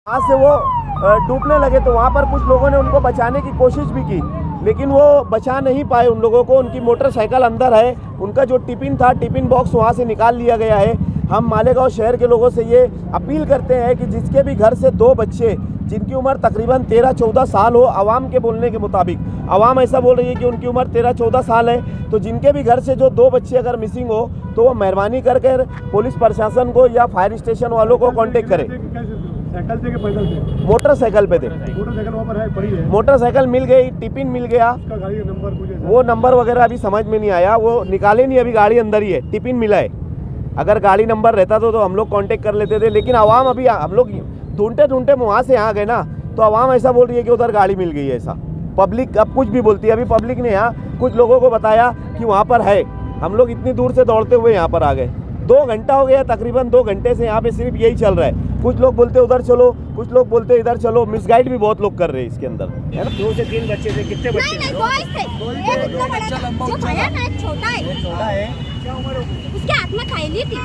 वहाँ से वो डूबने लगे तो वहाँ पर कुछ लोगों ने उनको बचाने की कोशिश भी की, लेकिन वो बचा नहीं पाए उन लोगों को। उनकी मोटरसाइकिल अंदर है, उनका जो टिफ़िन था, टिफ़िन बॉक्स वहाँ से निकाल लिया गया है। हम मालेगांव शहर के लोगों से ये अपील करते हैं कि जिसके भी घर से 2 बच्चे जिनकी उम्र तकरीबन 13-14 साल हो, आवाम के बोलने के मुताबिक आवाम ऐसा बोल रही है कि उनकी उम्र 13-14 साल है, तो जिनके भी घर से जो 2 बच्चे अगर मिसिंग हो तो वो मेहरबानी करके पुलिस प्रशासन को या फायर स्टेशन वालों को कांटेक्ट करें। साइकिल थे कि पैदल थे? मोटरसाइकिल पे थे। मोटरसाइकिल वहाँ पर है, पड़ी है। मोटरसाइकिल मिल गई, टिफिन मिल गया, उसका गाड़ी का नंबर कुछ है? वो नंबर वगैरह अभी समझ में नहीं आया, वो निकाले नहीं, अभी गाड़ी अंदर ही है, टिफिन मिला है। अगर गाड़ी नंबर रहता तो हम लोग कांटेक्ट कर लेते थे, लेकिन आवाम अभी हम लोग ढूंढते ढूंढते वहाँ से यहाँ गए ना, तो आवाम ऐसा बोल रही है कि उधर गाड़ी मिल गई है। ऐसा पब्लिक अब कुछ भी बोलती है। अभी पब्लिक ने यहाँ कुछ लोगों को बताया कि वहाँ पर है, हम लोग इतनी दूर से दौड़ते हुए यहाँ पर आ गए। 2 घंटा हो गया, तकरीबन 2 घंटे से यहाँ पे सिर्फ यही चल रहा है। कुछ लोग बोलते उधर चलो, कुछ लोग बोलते इधर चलो, मिसगाइड भी बहुत लोग कर रहे हैं इसके अंदर, है ना। 2 से 3 बच्चे थे। कितने बच्चे? नहीं, 2 थे। एक इतना बड़ा था, जो बड़ा ना एक छोटा है। छोटा है। क्या उम्र है? उसके हाथ में थैली थी।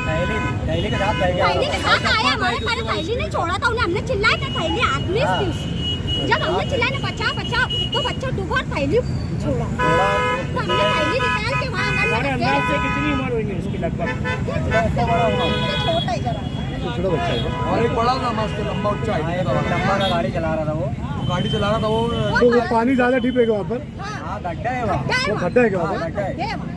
थैली के साथ रह गया। थैली के साथ आया, हमारे पास थैली नहीं छोड़ा था उन्हें, हमने चिल्लाया था थैली हाथ में थी उसकी। जब हमने चिल्लाया ना बचाओ बचाओ, तो बच्चा डूबा और थैली छोड़ा। तो हमने थैली निकाल के वहाँ अंदर रख दिया। से कितनी उम्र हुई इसकी लगभग? छोटा ही जरा। छोटा बच्चा है और एक बड़ा था, मस्त लंबा उच्चा है। लंबा का गाड़ी चला रहा था वो। गाड़ी चला रहा था वो। तो पानी ज्यादा डीप है क्या वहाँ पर? हाँ, गड्ढा है वहाँ। गड्ढा है क्या वहाँ पर? गड्ढा है।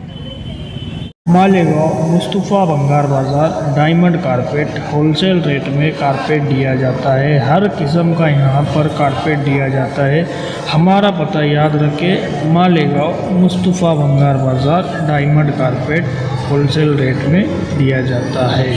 मालेगांव मुस्तफ़ा भंगार बाज़ार डायमंड कारपेट होलसेल रेट में कारपेट दिया जाता है। हर किस्म का यहाँ पर कारपेट दिया जाता है। हमारा पता याद रखें, मालेगांव मुस्तफ़ा भंगार बाज़ार डायमंड कारपेट होलसेल रेट में दिया जाता है।